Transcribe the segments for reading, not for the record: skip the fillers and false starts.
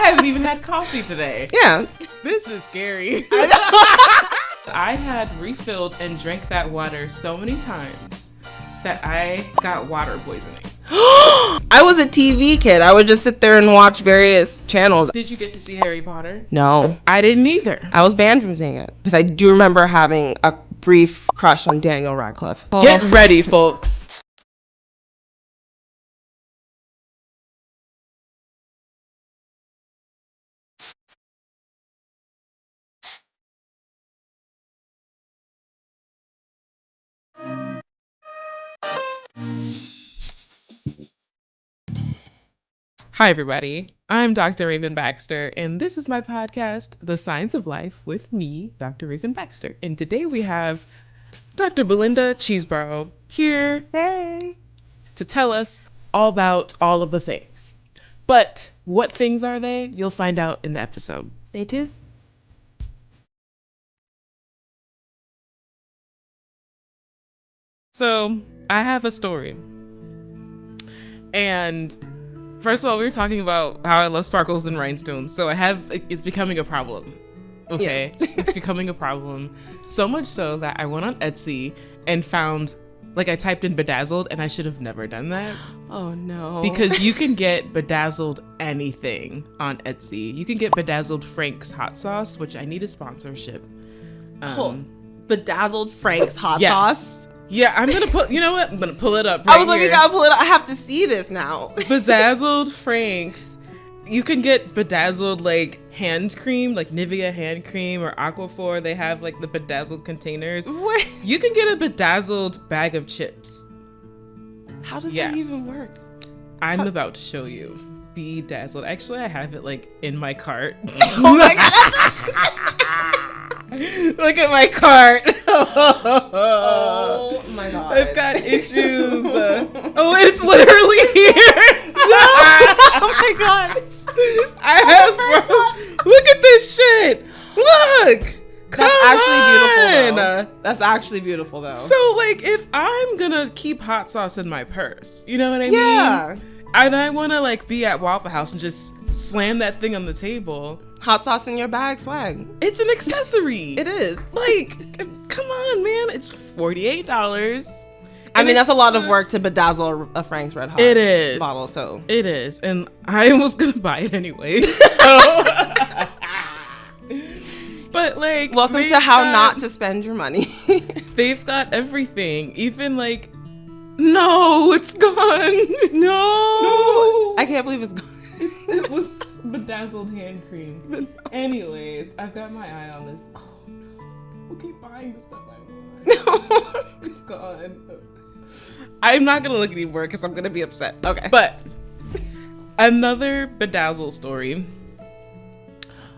haven't even had coffee today. Yeah. This is scary. I had refilled and drank that water so many times that I got water poisoning. I was a TV kid. I would just sit there and watch various channels. Did you get to see Harry Potter? No, I didn't either. I was banned from seeing it because I do remember having a brief crush on Daniel Radcliffe. Get ready, folks. Hi, everybody. I'm Dr. Raven Baxter, and this is my podcast, The Science of Life, with me, Dr. Raven Baxter. And today we have Dr. Belinda Cheeseboro here to tell us all about all of the things. But what things are they? You'll find out in the episode. Stay tuned. So, I have a story. And first of all, we were talking about how I love sparkles and rhinestones. So it's becoming a problem. Okay? Yeah. It's becoming a problem. So much so that I went on Etsy and found, I typed in bedazzled, and I should have never done that. Oh no. Because you can get bedazzled anything on Etsy. You can get bedazzled Frank's hot sauce, which I need a sponsorship. Bedazzled Frank's hot yes. sauce. Yeah, I'm gonna pull it up. Right I was like, here. you gotta pull it up. I have to see this now. Bedazzled Frank's. You can get bedazzled hand cream, like Nivea hand cream or Aquaphor. They have the bedazzled containers. What? You can get a bedazzled bag of chips. How does that even work? I'm about to show you. Bedazzled. Actually, I have it in my cart. Oh my god. Look at my cart. Oh my god. I've got issues. It's literally here. No. Oh my god. Look at this shit. Look. That's actually beautiful though. That's actually beautiful though. So if I'm gonna keep hot sauce in my purse, you know what I mean? Yeah. And I wanna be at Waffle House and just slam that thing on the table. Hot sauce in your bag swag. It's an accessory. It is. Come on, man. It's $48. I mean, that's a lot of work to bedazzle a Frank's Red Hot. It is. Bottle, so. It is. And I was going to buy it anyway. So. But welcome to how not to spend your money. They've got everything. Even no, it's gone. No. I can't believe it's gone. It was bedazzled hand cream. Anyways, I've got my eye on this. Oh no. We'll keep buying the stuff I want. No. It's gone. I'm not gonna look anymore because I'm gonna be upset. Okay. But another bedazzle story.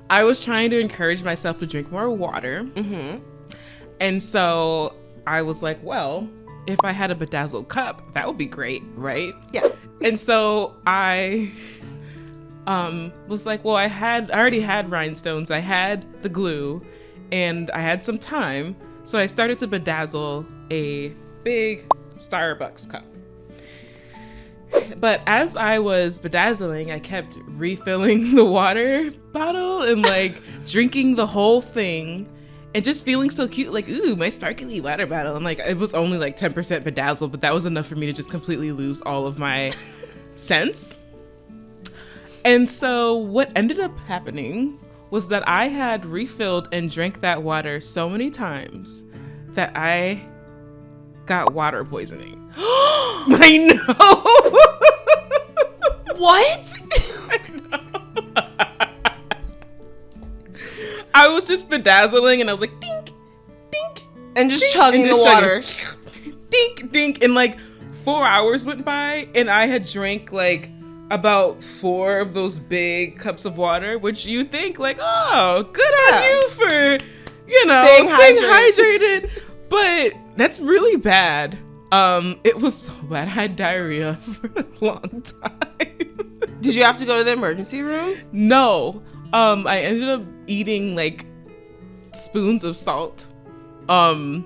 I was trying to encourage myself to drink more water. Mm-hmm. And so I was like, well, if I had a bedazzled cup, that would be great, right? Yes. And so I was like, well, I already had rhinestones, I had the glue, and I had some time, so I started to bedazzle a big Starbucks cup. But as I was bedazzling, I kept refilling the water bottle and drinking the whole thing and just feeling so cute, ooh, my sparkly water bottle. And it was only 10% bedazzled, but that was enough for me to just completely lose all of my sense. And so what ended up happening was that I had refilled and drank that water so many times that I got water poisoning. I know. What? I was just bedazzling and I was like, dink, dink. And just dink, chugging and the water. Dink, dink. And 4 hours went by and I had drank about 4 of those big cups of water, which you think oh, good on you for, staying hydrated. But that's really bad. It was so bad. I had diarrhea for a long time. Did you have to go to the emergency room? No. I ended up eating spoons of salt. And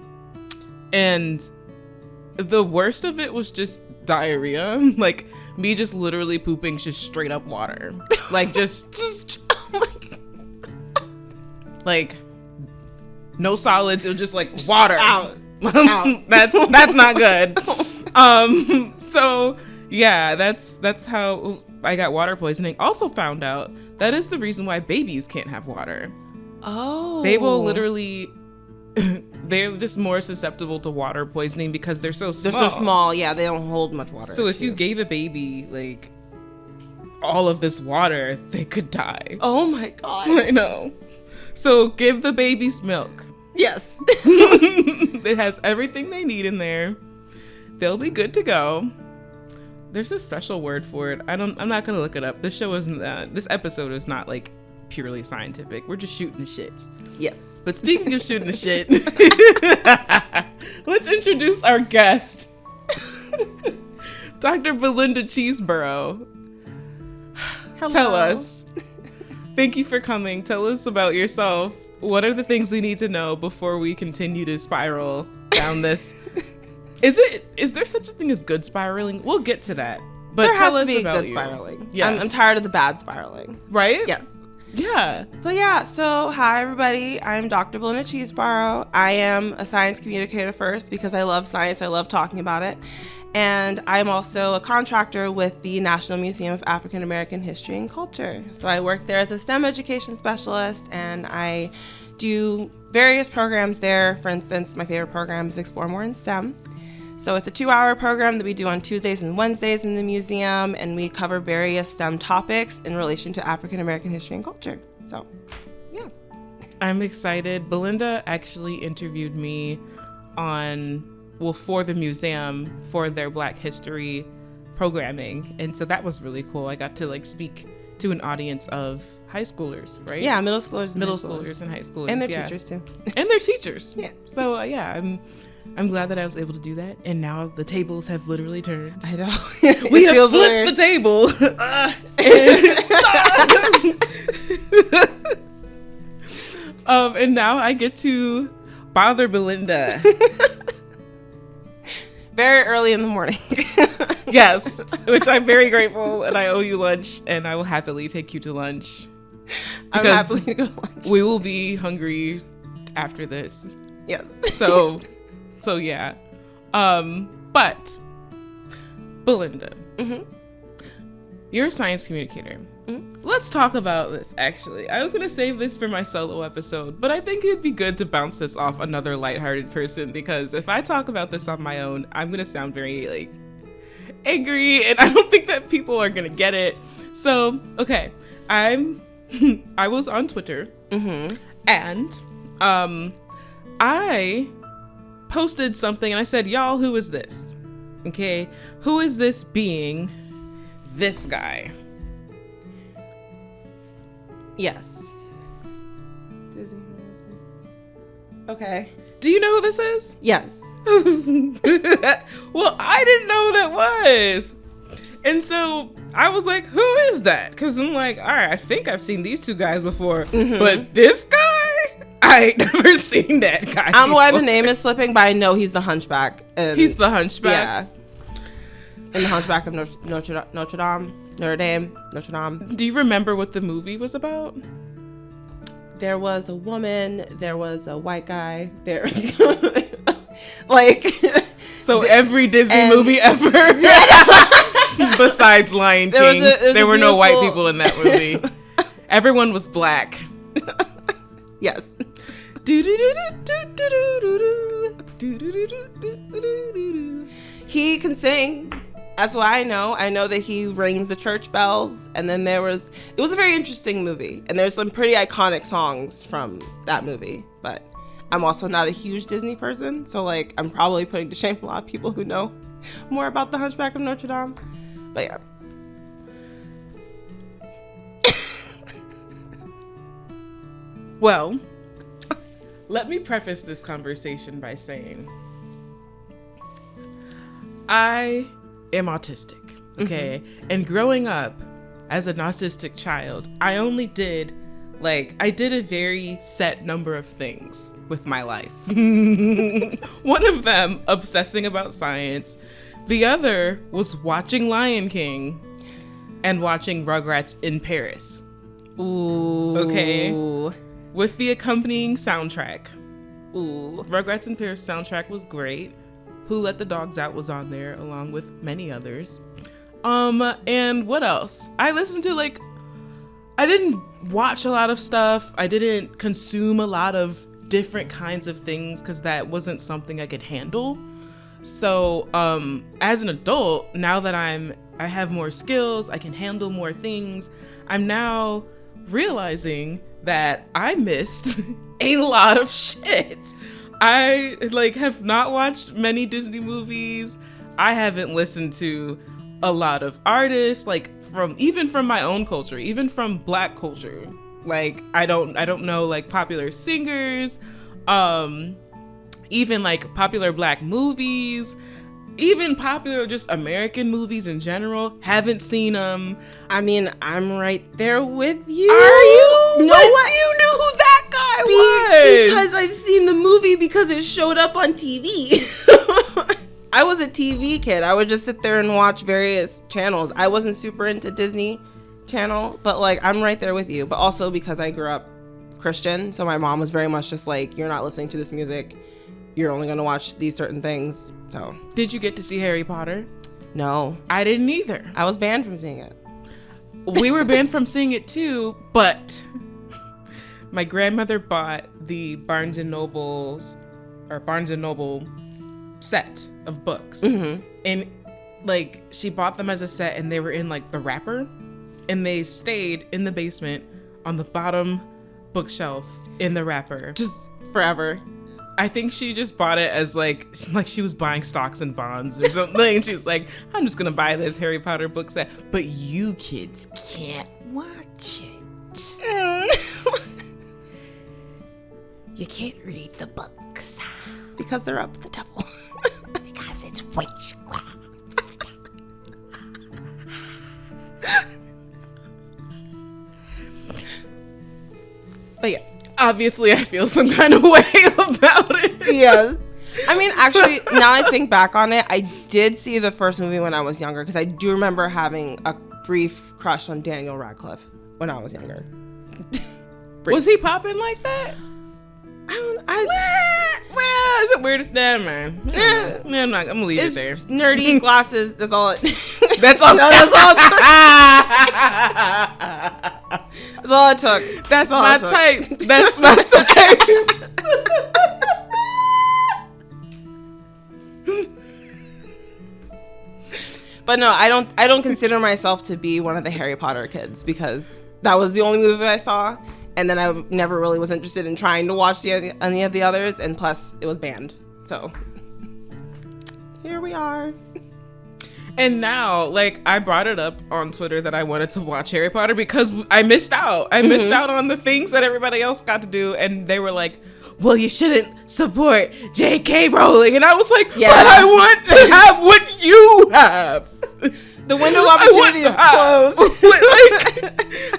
the worst of it was just diarrhea. me just literally pooping just straight up water. Like just Oh my God. like no solids, it was just like water. Out. That's not good. So yeah, that's how I got water poisoning. Also found out that is the reason why babies can't have water. Oh. They will literally they're just more susceptible to water poisoning because they're so small. They're so small. Yeah, they don't hold much water. So if you gave a baby like all of this water, they could die. Oh my God. I know. So give the babies milk. Yes. It has everything they need in there. They'll be good to go. There's a special word for it. I'm not gonna look it up. This episode is not like purely scientific. We're just shooting the shits. Yes. But speaking of shooting the shit, let's introduce our guest, Dr. Belinda Cheeseboro. Hello. Tell us. Thank you for coming. Tell us about yourself. What are the things we need to know before we continue to spiral down this? Is there such a thing as good spiraling? We'll get to that. But There tell has us to be about good you. spiraling. Yes. I'm tired of the bad spiraling. Right? Yes. Yeah. But yeah, so hi everybody. I'm Dr. Belinda Cheeseboro. I am a science communicator first because I love science. I love talking about it. And I'm also a contractor with the National Museum of African American History and Culture. So I work there as a STEM education specialist and I do various programs there. For instance, my favorite program is Explore More in STEM. So it's a 2-hour program that we do on Tuesdays and Wednesdays in the museum, and we cover various STEM topics in relation to African American history and culture. So, yeah. I'm excited. Belinda actually interviewed me for the museum for their Black History programming. And so that was really cool. I got to like speak to an audience of high schoolers, right? Yeah, middle schoolers and high schoolers. And their yeah. teachers too. And their teachers. Yeah. So yeah, I'm glad that I was able to do that. And now the tables have literally turned. I know. We have flipped the table. And now I get to bother Belinda. Very early in the morning. Yes, which I'm very grateful, and I owe you lunch, and I will happily take you to lunch. I'm happy to go to lunch. We will be hungry after this. Yes. So yeah. But Belinda, you're a science communicator. Let's talk about this, actually. I was going to save this for my solo episode, but I think it'd be good to bounce this off another lighthearted person, because if I talk about this on my own, I'm going to sound very, like, angry, and I don't think that people are going to get it. So, okay. I was on Twitter, and I posted something, and I said, y'all, who is this? Okay? Who is this being? This guy. Yes. Okay. Do you know who this is? Yes. Well, I didn't know who that was. And so I was like, who is that? Because I'm like, all right, I think I've seen these two guys before. But this guy, I ain't never seen that guy. I don't know why the name is slipping, but I know he's the Hunchback. He's the Hunchback? Yeah. In the Hunchback of Notre Dame. Do you remember what the movie was about? There was a woman, there was a white guy, there like so every Disney movie ever besides Lion King, there were no white people in that movie. Everyone was black. Yes. He can sing. That's what I know. I know that he rings the church bells. And then it was a very interesting movie. And there's some pretty iconic songs from that movie. But I'm also not a huge Disney person. So like, I'm probably putting to shame a lot of people who know more about the Hunchback of Notre Dame. But yeah. Well, let me preface this conversation by saying I am autistic, okay? And growing up as an autistic child, I only did a very set number of things with my life. One of them, obsessing about science. The other was watching Lion King and watching Rugrats in Paris. Ooh. Okay. With the accompanying soundtrack. Ooh. Rugrats in Paris soundtrack was great. Who Let the Dogs Out was on there, along with many others. And what else? I listened to, like, I didn't watch a lot of stuff. I didn't consume a lot of different kinds of things because that wasn't something I could handle. So, as an adult, now that I have more skills, I can handle more things, I'm now realizing that I missed a lot of shit. I have not watched many Disney movies. I haven't listened to a lot of artists, even from my own culture, even from Black culture. Like, I don't know like popular singers, even like popular Black movies, even popular just American movies in general. Haven't seen them. I mean, I'm right there with you. Are you? No, what? You knew who that guy was? Because I've seen the movie because it showed up on TV. I was a TV kid. I would just sit there and watch various channels. I wasn't super into Disney Channel, but like, I'm right there with you. But also because I grew up Christian, so my mom was very much just like, you're not listening to this music. You're only going to watch these certain things. So, did you get to see Harry Potter? No. I didn't either. I was banned from seeing it. We were banned from seeing it too, but my grandmother bought the Barnes and Noble set of books. Mm-hmm. And like, she bought them as a set and they were in like the wrapper, and they stayed in the basement on the bottom bookshelf in the wrapper. Just forever. I think she just bought it as like she was buying stocks and bonds or something. And she was like, I'm just gonna buy this Harry Potter book set, but you kids can't watch it. You can't read the books because they're up to the devil. Because it's witchcraft. But yes. Obviously, I feel some kind of way about it. Yes. I mean, actually, now I think back on it, I did see the first movie when I was younger, because I do remember having a brief crush on Daniel Radcliffe when I was younger. Was he popping like that? Well, it's a weird man. I'm gonna leave it there. Nerdy glasses. That's all. That's all. No, that's all. That's all it took. That's my type. That's my type. But no, I don't consider myself to be one of the Harry Potter kids, because that was the only movie I saw, and then I never really was interested in trying to watch any of the others, and plus it was banned. So here we are. And now, like, I brought it up on Twitter that I wanted to watch Harry Potter because I missed out. I missed out on the things that everybody else got to do. And they were like, well, you shouldn't support J.K. Rowling. And I was like, yeah. But I want to have what you have. The window of opportunity is closed.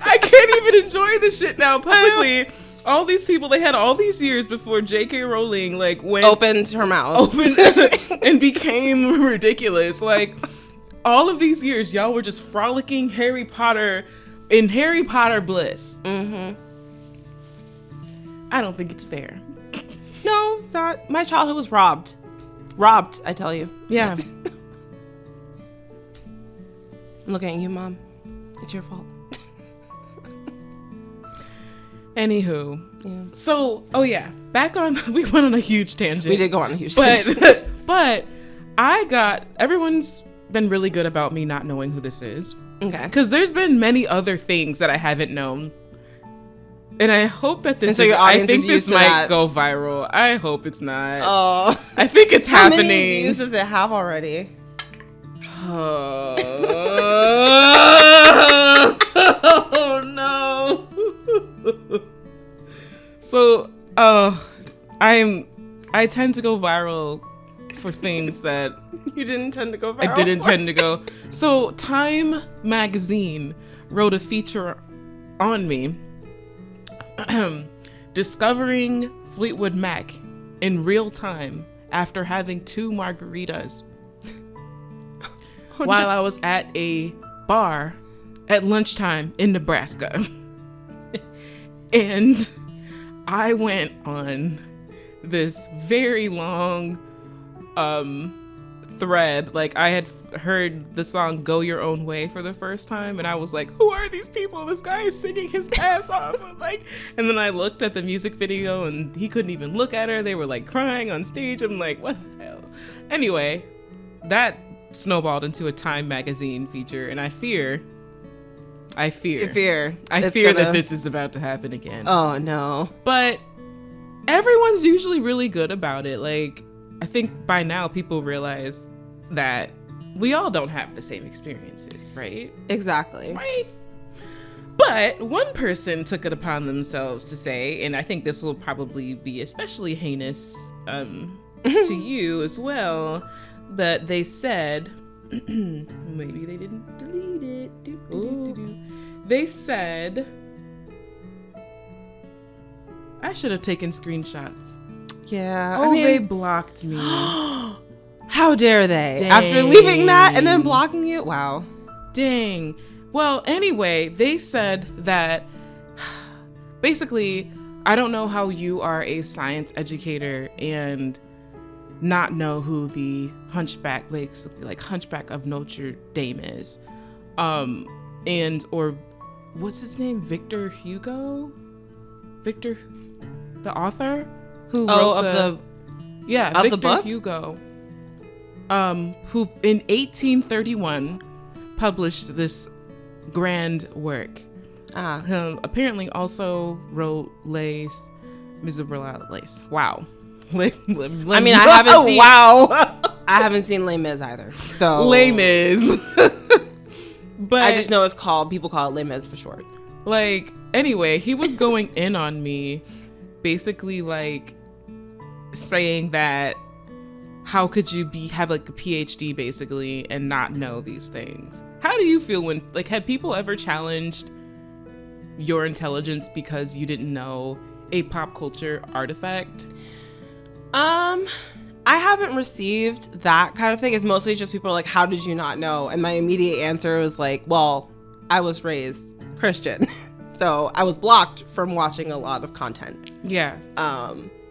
I can't even enjoy this shit now publicly. All these people, they had all these years before J.K. Rowling, like, opened her mouth. And became ridiculous. Like, all of these years, y'all were just frolicking Harry Potter in Harry Potter bliss. Mm-hmm. I don't think it's fair. No, it's not. My childhood was robbed. Robbed, I tell you. Yeah. I'm looking at you, Mom. It's your fault. Anywho. Yeah. So, back on, we went on a huge tangent. We did go on a huge tangent. But everyone's been really good about me not knowing who this is. Okay. Because there's been many other things that I haven't known. And I hope that this I think this might go viral. I hope it's not. Oh. I think it's happening. How many views does it have already? Oh no. So, I tend to go viral for things that you didn't tend to go viral. I didn't tend to go. So, Time magazine wrote a feature on me discovering Fleetwood Mac in real time after having 2 margaritas. while I was at a bar at lunchtime in Nebraska. And I went on this very long thread. Like, I had heard the song Go Your Own Way for the first time, and I was like, who are these people? This guy is singing his ass off. And then I looked at the music video, and he couldn't even look at her. They were like crying on stage. I'm like, what the hell? Anyway, that snowballed into a Time magazine feature, and I fear that this is about to happen again. Oh no. But everyone's usually really good about it. Like, I think by now people realize that we all don't have the same experiences, right? Exactly. Right. But one person took it upon themselves to say, and I think this will probably be especially heinous to you as well, that they said, maybe they didn't delete it. They said, I should have taken screenshots. Yeah. Oh, they blocked me. How dare they? Dang. After leaving that and then blocking you? Wow. Dang. Well, anyway, they said that basically, I don't know how you are a science educator and not know who the Hunchback, like Hunchback of Notre Dame is. Or what's his name? Victor Hugo, the author who wrote the Victor book? Hugo, who in 1831 published this grand work. Apparently also wrote Les Miserables. Wow. I mean, I haven't seen. Wow. I haven't seen Les Mis either. So Les Mis. But I just know people call it Les Mis for short. Like, anyway, he was going in on me, basically like saying that how could you have like a PhD basically and not know these things? How do you feel when, like, have people ever challenged your intelligence because you didn't know a pop culture artifact? I haven't received that kind of thing. It's mostly just people are like, how did you not know? And my immediate answer was like, well, I was raised Christian. So I was blocked from watching a lot of content. Yeah.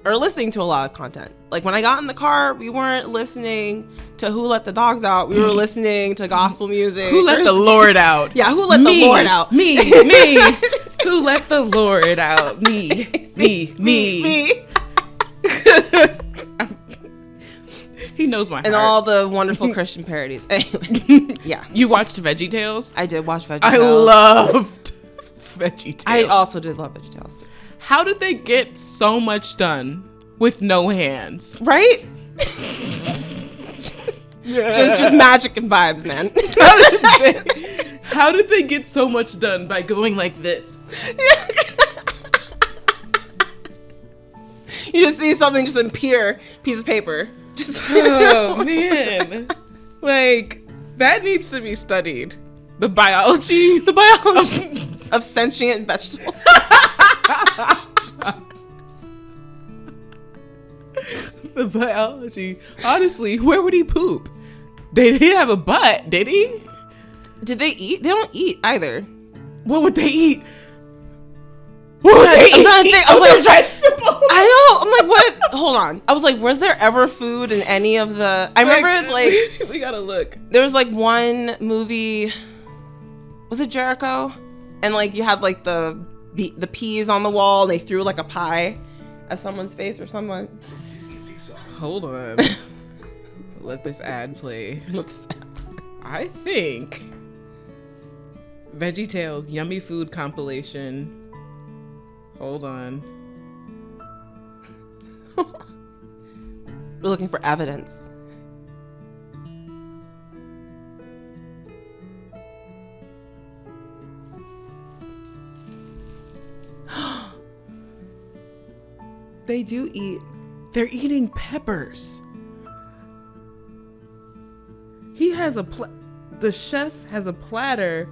Or listening to a lot of content. Like, when I got in the car, we weren't listening to Who Let the Dogs Out. We were listening to gospel music. Who let the Lord out? Yeah, who let the Lord out? Me. Who let the Lord out? Me. He knows my heart. And all the wonderful Christian parodies. Anyway, yeah. You watched VeggieTales? I did watch VeggieTales. I loved VeggieTales. I also did love VeggieTales too. How did they get so much done with no hands? Right? just magic and vibes, man. How did they get so much done by going like this? You just see something just in pure piece of paper. Oh man, like, that needs to be studied. The biology of sentient vegetables. The biology. Honestly, where would he poop? Did he have a butt? Did he? Did they eat? They don't eat either. What would they eat? I'm trying to think. I know. I'm like, what? Hold on. I was like, was there ever food in any of the? I remember like we gotta look. There was like one movie. Was it Jericho? And like you had like the peas on the wall. And they threw like a pie at someone's face or someone. Hold on. Let this ad play. I think VeggieTales Yummy Food Compilation. Hold on. We're looking for evidence. They do eat. They're eating peppers. He has the chef has a platter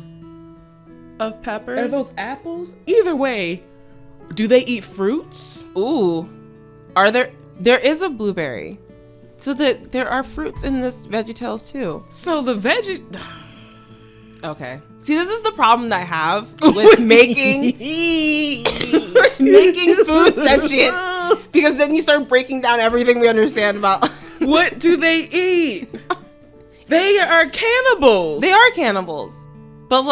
of peppers. Are those apples? Either way, do they eat fruits? Ooh. There is a blueberry. So that there are fruits in this VeggieTales too. So the veggie. Okay. See, this is the problem that I have with making making food sentient, because then you start breaking down everything we understand about. What do they eat? They are cannibals. They are cannibals, but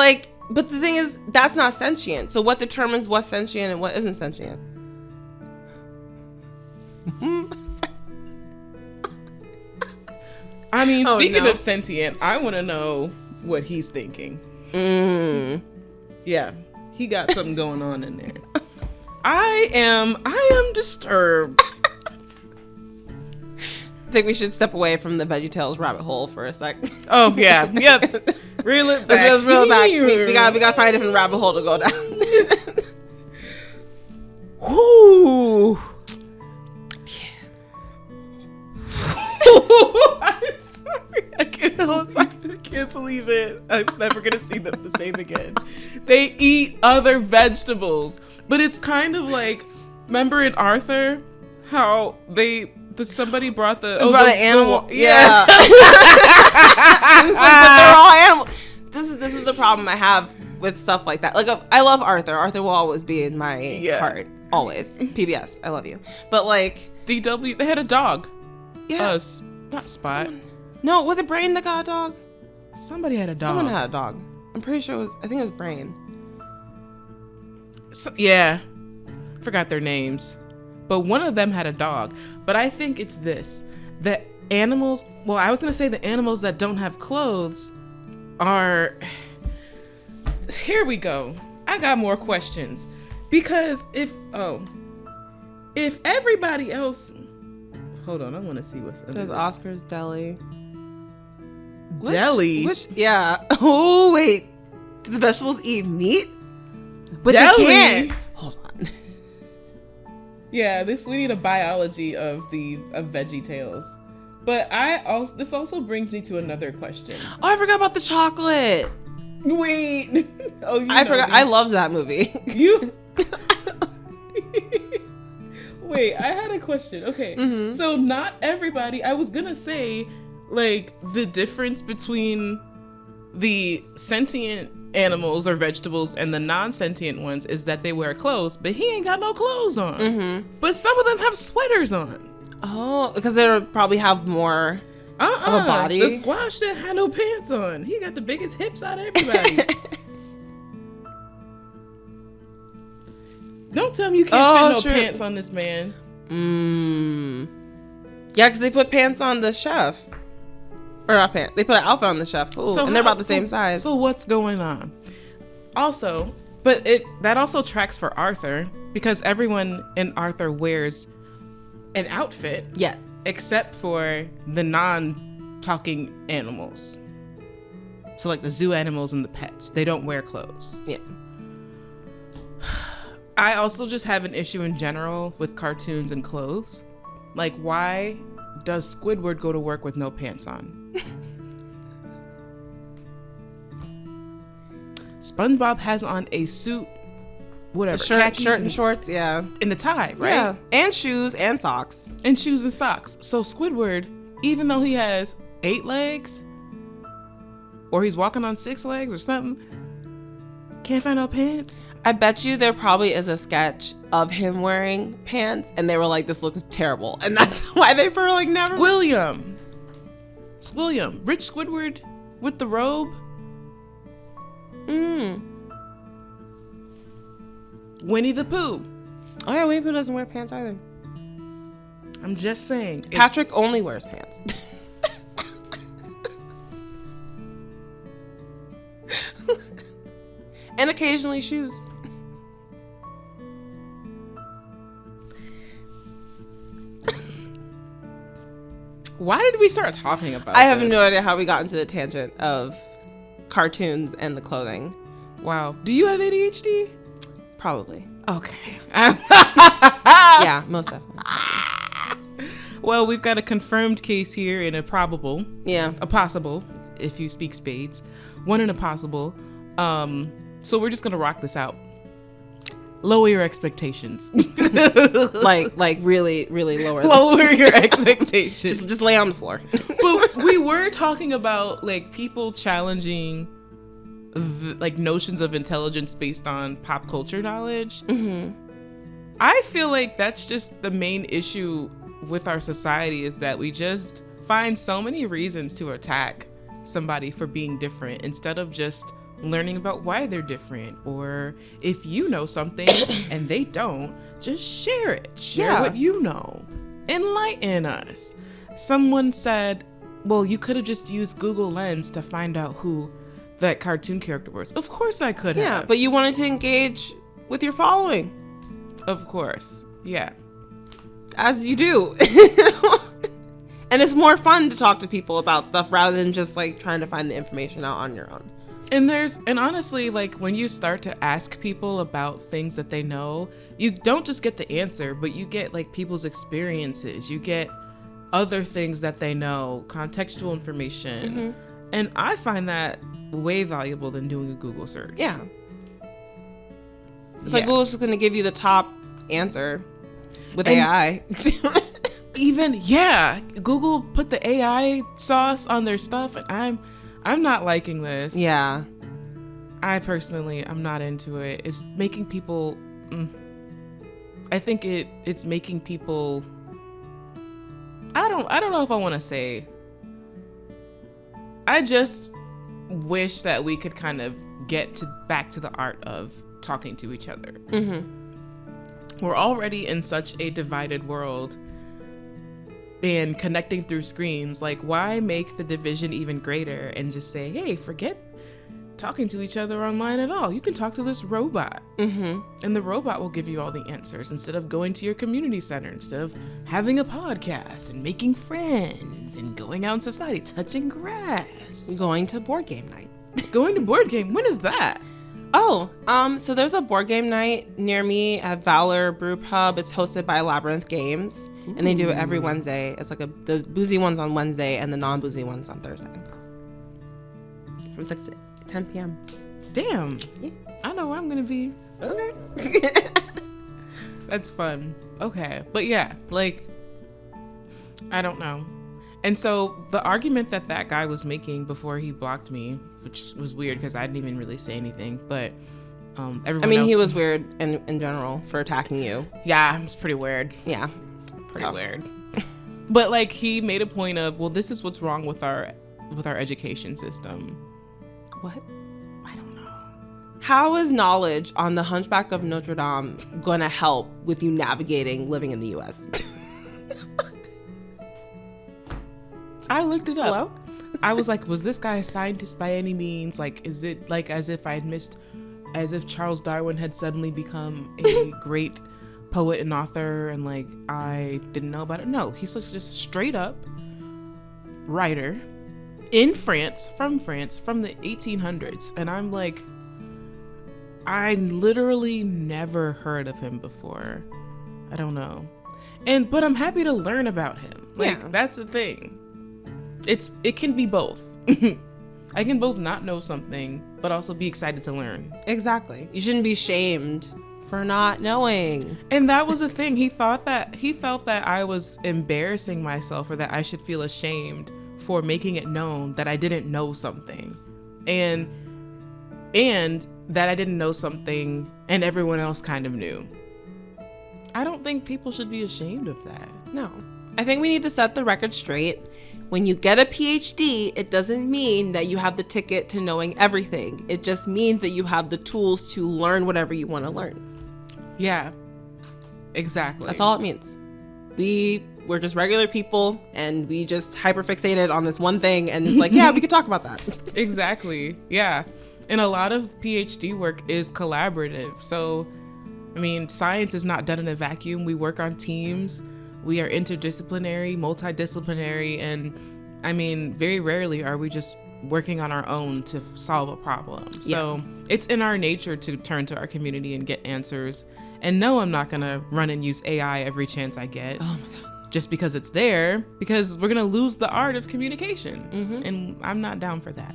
the thing is, that's not sentient. So what determines what's sentient and what isn't sentient? I mean, speaking of sentient, I want to know what he's thinking. Yeah, he got something going on in there. I am disturbed. I think we should step away from the VeggieTales rabbit hole for a sec. Oh yeah, yep. Reel it back. Let's reel it back. We gotta find a different rabbit hole to go down. Whoo. I'm sorry. I can't believe it. I'm never gonna see them the same again. They eat other vegetables, but it's kind of like, remember in Arthur how somebody brought an animal. Yeah. But they're all animals. This is the problem I have with stuff like that. Like, I love Arthur. Arthur will always be in my heart. Always. PBS. I love you. But like DW, they had a dog. Yeah. Not Spot. No, was it Brain that got a dog? Somebody had a dog. Someone had a dog. I'm pretty sure I think it was Brain. Yeah. Forgot their names. But one of them had a dog. But I think it's this. The animals, well, I was going to say the animals that don't have clothes are... Here we go. I got more questions. Because if everybody else... Hold on, I want to see what's under There's this. Oscar's Deli. Deli? Yeah. Oh, wait. Do the vegetables eat meat? But Deli? they can't. Hold on. Yeah, we need a biology of VeggieTales. But this also brings me to another question. Oh, I forgot about the chocolate. Wait. I forgot. I loved that movie. You... Wait, I had a question. Okay, So not everybody, I was gonna say, like, the difference between the sentient animals or vegetables and the non-sentient ones is that they wear clothes, but he ain't got no clothes on. But some of them have sweaters on. Oh, because they probably have more of a body. The squash that had no pants on. He got the biggest hips out of everybody. Don't tell me you can't fit no pants on this man. Yeah, because they put pants on the chef. Or not pants. They put an outfit on the chef. Ooh, and they're about the same size. So what's going on? Also, but that also tracks for Arthur, because everyone in Arthur wears an outfit. Yes. Except for the non-talking animals. So like the zoo animals and the pets. They don't wear clothes. Yeah. I also just have an issue in general with cartoons and clothes. Like, why does Squidward go to work with no pants on? SpongeBob has on a suit, whatever, shirt and shorts, yeah. And a tie, right? Yeah, and shoes and socks. And shoes and socks. So Squidward, even though he has 8 legs, or he's walking on 6 legs or something, can't find no pants. I bet you there probably is a sketch of him wearing pants, and they were like, "This looks terrible," and that's why they were like, "Never." Squilliam, Rich Squidward with the robe. Winnie the Pooh. Oh yeah, Winnie the Pooh doesn't wear pants either. I'm just saying. Patrick only wears pants. And occasionally shoes. Why did we start talking about I have this? no idea how we got into the tangent of cartoons and the clothing. Wow. Do you have ADHD? Probably. Okay. Yeah, most definitely. Well, we've got a confirmed case here and a probable. Yeah. A possible, if you speak spades. One and a possible. So we're just going to rock this out. lower your expectations. like really lower. Lower your expectations. Just lay on the floor. But we were talking about like people challenging like notions of intelligence based on pop culture knowledge. Mm-hmm. I feel like that's just the main issue with our society, is that we just find so many reasons to attack somebody for being different instead of just learning about why they're different. Or if you know something and they don't, just share it. Share what you know. Enlighten us. Someone said, well, you could have just used Google Lens to find out who that cartoon character was. Of course I could have. Yeah, but you wanted to engage with your following. Of course. Yeah. As you do. And it's more fun to talk to people about stuff rather than just like trying to find the information out on your own. And honestly, like when you start to ask people about things that they know, you don't just get the answer, but you get like people's experiences. You get other things that they know, contextual information. Mm-hmm. And I find that way valuable than doing a Google search. Yeah. It's like Google's just going to give you the top answer with AI. Even, Google put the AI sauce on their stuff, and I'm not liking this. Yeah. I personally, I'm not into it. It's making people, I think it's making people, I don't know if I want to say, I just wish that we could kind of get back to the art of talking to each other. Mm-hmm. We're already in such a divided world and connecting through screens. Like, why make the division even greater and just say, hey, forget talking to each other online at all. You can talk to this robot. Mm-hmm. And the robot will give you all the answers instead of going to your community center, instead of having a podcast and making friends and going out in society, touching grass. Going to board game night. Going to board game. When is that? Oh, so there's a board game night near me at Valor Brew Pub. It's hosted by Labyrinth Games. Ooh. And they do it every Wednesday. It's like the boozy one's on Wednesday and the non-boozy one's on Thursday. From 6 to 10 p.m. Damn. Yeah. I know where I'm going to be. Okay. That's fun. Okay. But yeah, like, I don't know. And so the argument that guy was making before he blocked me, which was weird because I didn't even really say anything, but everyone else, he was weird in general for attacking you. Yeah, it was pretty weird. Yeah. Pretty weird. But like he made a point of, well, this is what's wrong with our education system. What? I don't know. How is knowledge on the Hunchback of Notre Dame gonna help with you navigating living in the US? I looked it up. Hello? I was like, was this guy a scientist by any means? Like, is it like as if Charles Darwin had suddenly become a great poet and author and like I didn't know about it? No, he's like just straight up writer in France, from the 1800s. And I'm like, I literally never heard of him before. I don't know. But I'm happy to learn about him. Like, that's the thing. It can be both. I can both not know something, but also be excited to learn. Exactly. You shouldn't be shamed for not knowing. And that was the thing. He felt that I was embarrassing myself, or that I should feel ashamed for making it known that I didn't know something. And that I didn't know something and everyone else kind of knew. I don't think people should be ashamed of that. No. I think we need to set the record straight. When you get a PhD, it doesn't mean that you have the ticket to knowing everything. It just means that you have the tools to learn whatever you want to learn. Yeah, exactly. That's all it means. We're just regular people and we just hyperfixated on this one thing and it's like, yeah, we could talk about that. Exactly. Yeah. And a lot of PhD work is collaborative. So, I mean, science is not done in a vacuum. We work on teams. We are interdisciplinary, multidisciplinary, and I mean, very rarely are we just working on our own to solve a problem. So it's in our nature to turn to our community and get answers. And no, I'm not going to run and use AI every chance I get. Oh my God. Just because it's there, because we're going to lose the art of communication. Mm-hmm. And I'm not down for that.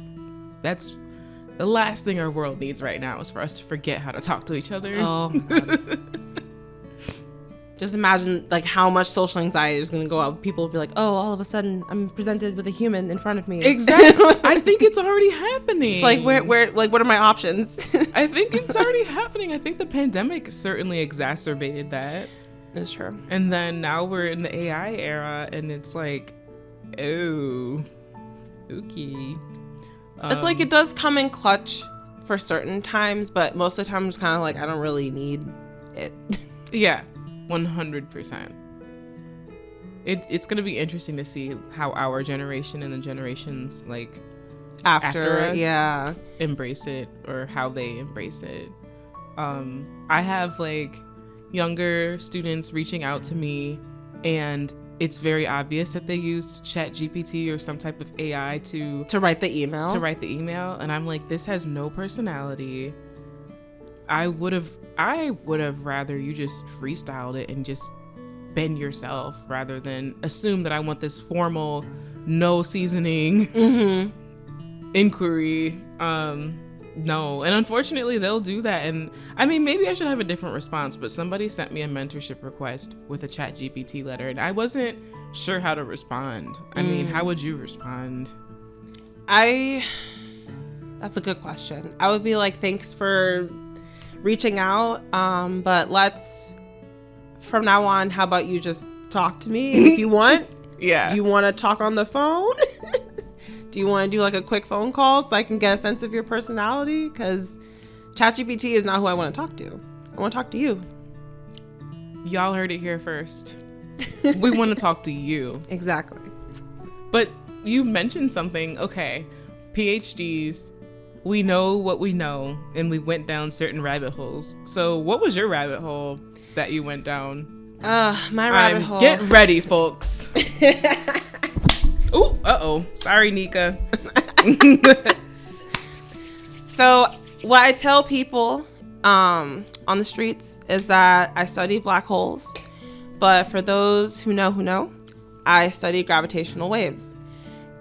the last thing our world needs right now is for us to forget how to talk to each other. Oh, just imagine like how much social anxiety is going to go out. People will be like, oh, all of a sudden I'm presented with a human in front of me. Exactly. I think it's already happening. It's like, where, like, what are my options? I think it's already happening. I think the pandemic certainly exacerbated that. That's true. And then now we're in the AI era, and it's like, oh, okay. It's like it does come in clutch for certain times, but most of the time it's kind of like, I don't really need it. Yeah, 100%. It's going to be interesting to see how our generation and the generations like after us yeah, embrace it, or how they embrace it. I have like younger students reaching out to me, and it's very obvious that they used ChatGPT or some type of AI to write the email. And I'm like, this has no personality. I would have rather you just freestyled it and just been yourself, rather than assume that I want this formal, no seasoning inquiry. No. And unfortunately they'll do that. And I mean, maybe I should have a different response, but somebody sent me a mentorship request with a ChatGPT letter, and I wasn't sure how to respond. I mean, how would you respond? That's a good question. I would be like, thanks for reaching out. But from now on, how about you just talk to me if you want? Yeah. Do you want to talk on the phone? Do you want to do like a quick phone call so I can get a sense of your personality? Because ChatGPT is not who I want to talk to. I want to talk to you. Y'all heard it here first. We want to talk to you. Exactly. But you mentioned something. Okay, PhDs, we know what we know, and we went down certain rabbit holes. So what was your rabbit hole that you went down? My rabbit hole. Get ready, folks. Ooh, uh-oh. Sorry, Nika. So what I tell people on the streets is that I study black holes. But for those who know, I study gravitational waves.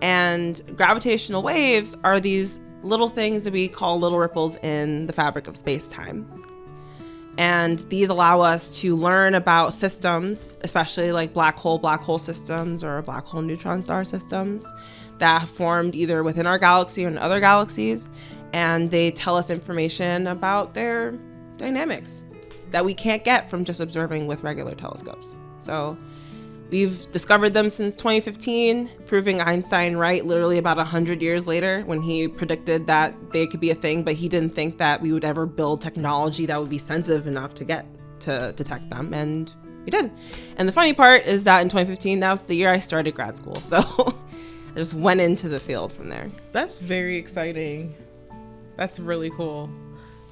And gravitational waves are these little things that we call little ripples in the fabric of space-time. And these allow us to learn about systems, especially like black hole systems or black hole neutron star systems that have formed either within our galaxy or in other galaxies. And they tell us information about their dynamics that we can't get from just observing with regular telescopes. So we've discovered them since 2015, proving Einstein right literally about 100 years later when he predicted that they could be a thing, but he didn't think that we would ever build technology that would be sensitive enough to get to detect them, and we did. And the funny part is that in 2015, that was the year I started grad school, so I just went into the field from there. That's very exciting. That's really cool.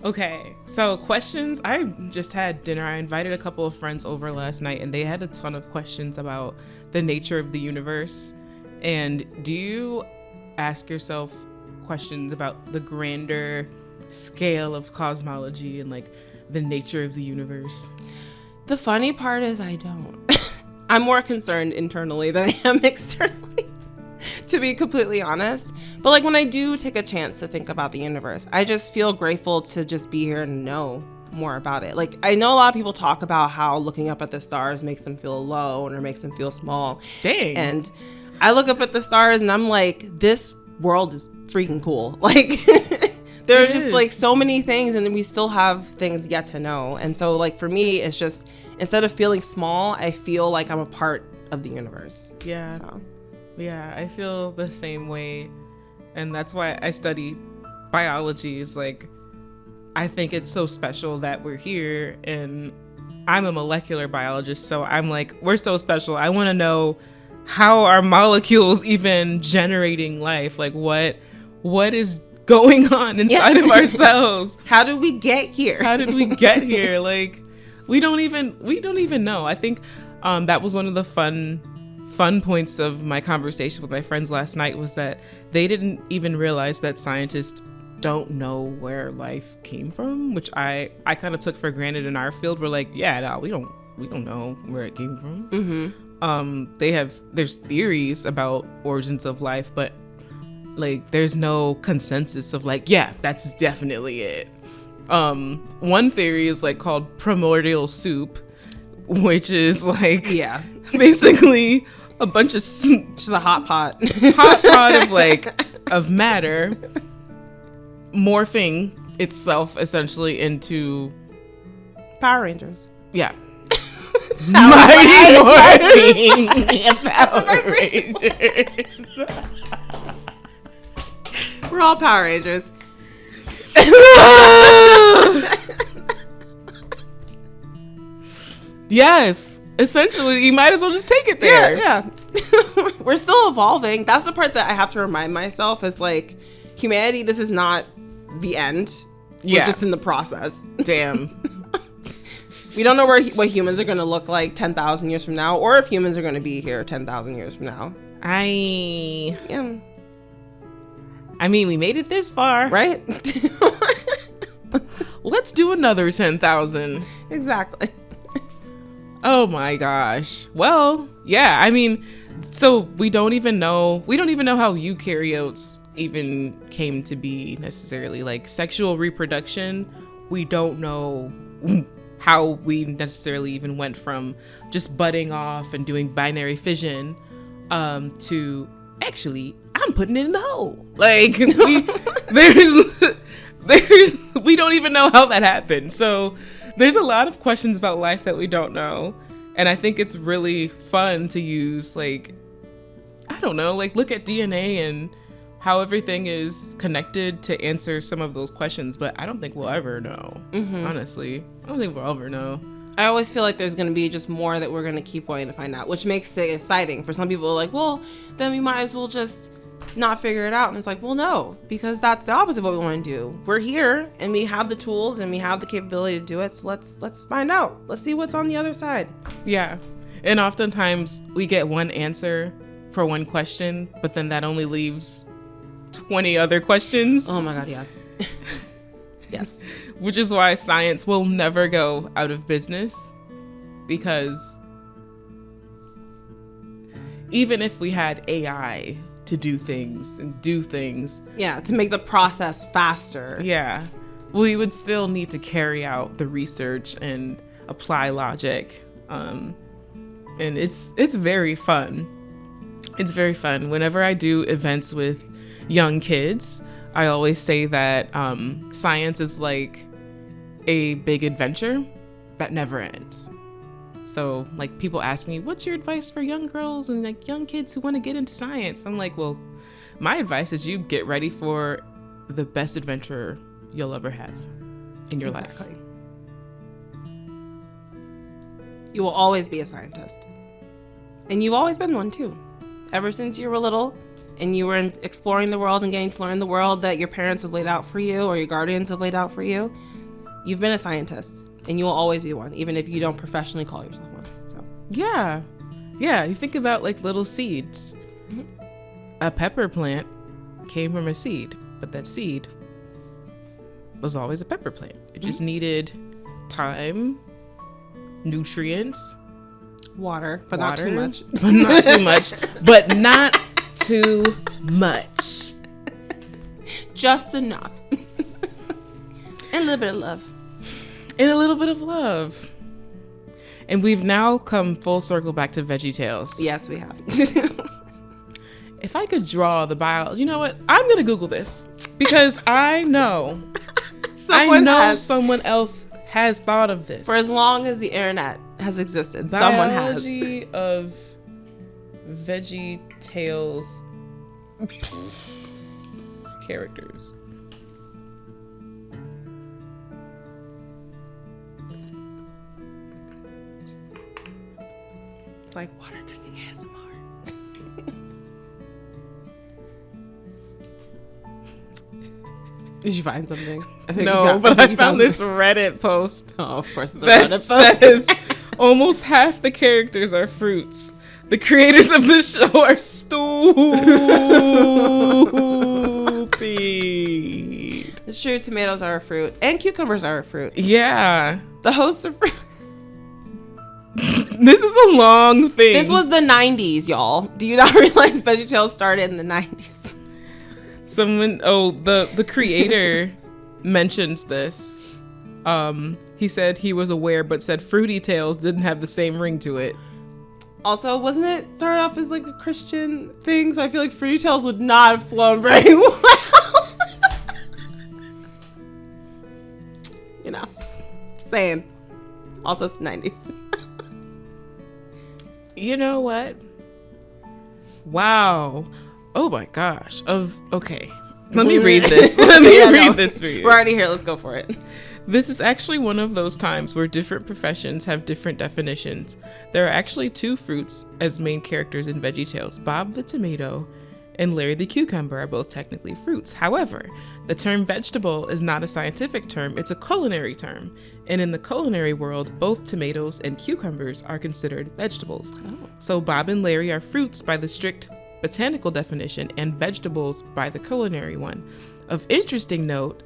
Okay, so questions. I just had dinner. I invited a couple of friends over last night, and they had a ton of questions about the nature of the universe. And do you ask yourself questions about the grander scale of cosmology and like the nature of the universe? The funny part is I don't. I'm more concerned internally than I am externally, to be completely honest. But like when I do take a chance to think about the universe, I just feel grateful to just be here and know more about it. Like I know a lot of people talk about how looking up at the stars makes them feel alone or makes them feel small. Dang. And I look up at the stars and I'm like, this world is freaking cool. Like there's just like so many things, and we still have things yet to know. And so like for me, it's just, instead of feeling small, I feel like I'm a part of the universe. Yeah. So. Yeah, I feel the same way. And that's why I study biology. Is like, I think it's so special that we're here, and I'm a molecular biologist. So I'm like, we're so special. I want to know how are molecules even generating life? Like what is going on inside of ourselves? How did we get here? How did we get here? Like, we don't even know. I think that was one of the fun points of my conversation with my friends last night, was that they didn't even realize that scientists don't know where life came from, which I kind of took for granted in our field. We're like, yeah, no, we don't know where it came from. There's theories about origins of life, but like there's no consensus of like, yeah, that's definitely it. One theory is like called primordial soup, which is like basically a bunch of just a hot pot of like of matter morphing itself essentially into Power Rangers. Yeah. Mighty Morphin Power Rangers. We're all Power Rangers. Yes. Essentially, you might as well just take it there. Yeah. We're still evolving. That's the part that I have to remind myself is like, humanity, this is not the end. We're just in the process. Damn. We don't know what humans are going to look like 10,000 years from now, or if humans are going to be here 10,000 years from now. I mean, we made it this far. Right? Let's do another 10,000. Exactly. Oh my gosh. Well, yeah, I mean, so we don't even know how eukaryotes even came to be necessarily. Like sexual reproduction, we don't know how we necessarily even went from just budding off and doing binary fission to actually I'm putting it in the hole. Like we don't even know how that happened. So there's a lot of questions about life that we don't know. And I think it's really fun to use, like, I don't know, like look at DNA and how everything is connected to answer some of those questions. But I don't think we'll ever know. Honestly, I don't think we'll ever know. I always feel like there's going to be just more that we're going to keep wanting to find out, which makes it exciting. For some people are like, well, then we might as well just not figure it out. And it's like, well, no, because that's the opposite of what we want to do. We're here and we have the tools and we have the capability to do it. So let's find out. Let's see what's on the other side. Yeah. And oftentimes we get one answer for one question, but then that only leaves 20 other questions. Oh my God, yes. Yes. Which is why science will never go out of business, because even if we had AI to do things, yeah, to make the process faster, we would still need to carry out the research and apply logic, and it's very fun. It's very fun. Whenever I do events with young kids, I always say that science is like a big adventure that never ends. So like people ask me, what's your advice for young girls and like young kids who want to get into science? I'm like, well, my advice is you get ready for the best adventure you'll ever have in your life. You will always be a scientist. And you've always been one too. Ever since you were little and you were exploring the world and getting to learn the world that your parents have laid out for you or your guardians have laid out for you, you've been a scientist. And you will always be one, even if you don't professionally call yourself one. So yeah, you think about like little seeds. A pepper plant came from a seed, but that seed was always a pepper plant. It just needed time, nutrients, water, but not too much. Not too much, but not too much. Just enough. And a little bit of love. And a little bit of love. And we've now come full circle back to VeggieTales. Yes, we have. If I could draw the biology, you know what? I'm going to Google this because I know someone else has thought of this. For as long as the internet has existed, someone has. Biology of VeggieTales characters. It's like water drinking ASMR. Did you find something? No, but I found this Reddit post. Oh, of course it's a that Reddit post. Says almost half the characters are fruits. The creators of this show are stupid. It's true, tomatoes are a fruit. And cucumbers are a fruit. Yeah. The hosts are fruit. This is a long thing. This was the 90s, y'all. Do you not realize VeggieTales started in the 90s? The creator mentions this. He said he was aware, but said Fruity Tales didn't have the same ring to it. Also, wasn't it started off as like a Christian thing? So I feel like Fruity Tales would not have flown very well. You know, just saying. Also, it's 90s. You know what? Wow. Oh my gosh. Okay. Let me read this. Let me read this for you. We're already here. Let's go for it. This is actually one of those times where different professions have different definitions. There are actually two fruits as main characters in VeggieTales. Bob the tomato and Larry the cucumber are both technically fruits. However, the term vegetable is not a scientific term, it's a culinary term. And in the culinary world, both tomatoes and cucumbers are considered vegetables. Oh. So Bob and Larry are fruits by the strict botanical definition and vegetables by the culinary one. Of interesting note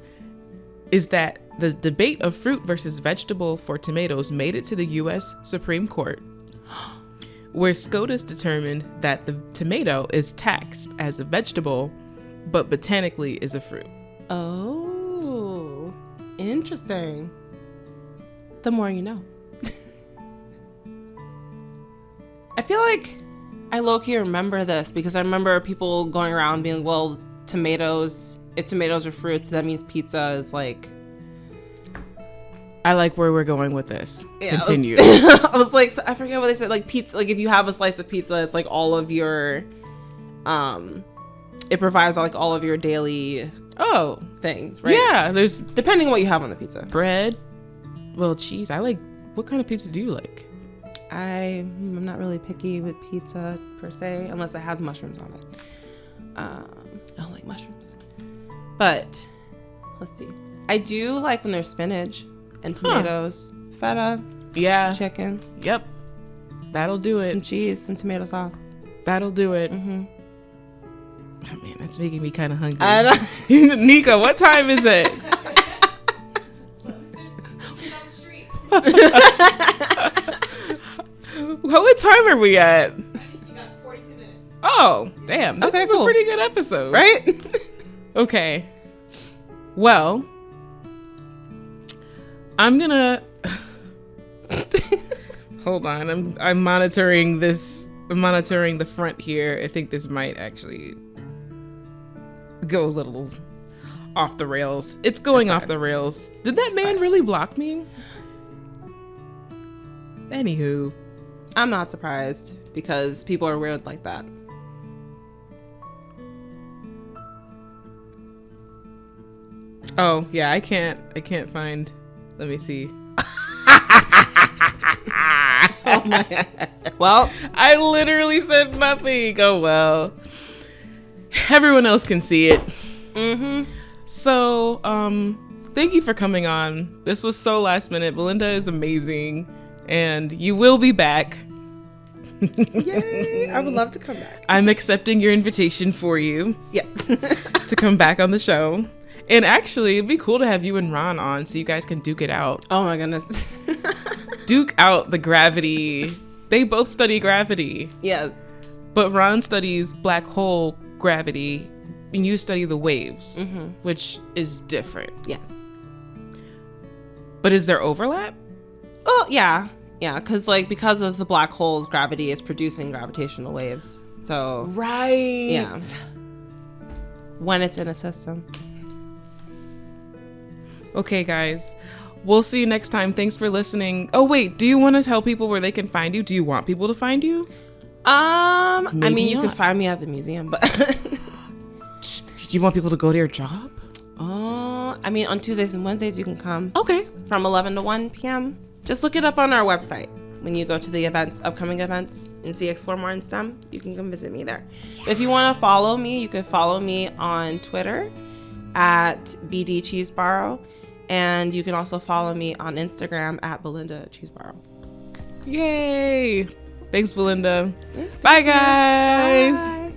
is that the debate of fruit versus vegetable for tomatoes made it to the U.S. Supreme Court, where SCOTUS determined that the tomato is taxed as a vegetable, but botanically is a fruit. Oh, interesting. The more you know. I feel like I low-key remember this because I remember people going around being, well, if tomatoes are fruits, that means pizza is like... I like where we're going with this. Yeah, continue. I was like, I forget what they said. Like pizza, like if you have a slice of pizza, it's like all of your, it provides like all of your daily things, right? Yeah, there's depending on what you have on the pizza. Bread, well, cheese. I like. What kind of pizza do you like? I'm not really picky with pizza per se, unless it has mushrooms on it. I don't like mushrooms, but let's see. I do like when there's spinach. And tomatoes, feta, chicken. Yep, that'll do it. Some cheese, some tomato sauce. That'll do it. Mm-hmm. Oh man, that's making me kind of hungry. Nika, what time is it? What time are we at? You got 42 minutes. Oh, damn. This is a pretty good episode. Right? Okay. Well, I'm gonna hold on. I'm monitoring this. I'm monitoring the front here. I think this might actually go a little off the rails. It's going off the rails. Did that man really block me? Anywho, I'm not surprised because people are weird like that. Oh yeah, I can't find. Let me see. Oh my God. Well, I literally said nothing. Oh well. Everyone else can see it. Mm-hmm. So, thank you for coming on. This was so last minute. Belinda is amazing, and you will be back. Yay! I would love to come back. I'm accepting your invitation for you. Yes. To come back on the show. And actually, it'd be cool to have you and Ron on so you guys can duke it out. Oh my goodness. Duke out the gravity. They both study gravity. Yes. But Ron studies black hole gravity, and you study the waves, which is different. Yes. But is there overlap? Oh, yeah. Yeah, because of the black holes, gravity is producing gravitational waves. So. Right. Yeah. When it's in a system. Okay, guys. We'll see you next time. Thanks for listening. Oh, wait. Do you want to tell people where they can find you? Do you want people to find you? I mean, you can find me at the museum, but... Do you want people to go to your job? I mean, on Tuesdays and Wednesdays, you can come. Okay. From 11 to 1 p.m. Just look it up on our website. When you go to the events, upcoming events, and see Explore More in STEM, you can come visit me there. Yeah. If you want to follow me, you can follow me on Twitter at BD Cheeseboro. And you can also follow me on Instagram at Belinda Cheeseboro. Yay! Thanks, Belinda. Bye, guys. Bye.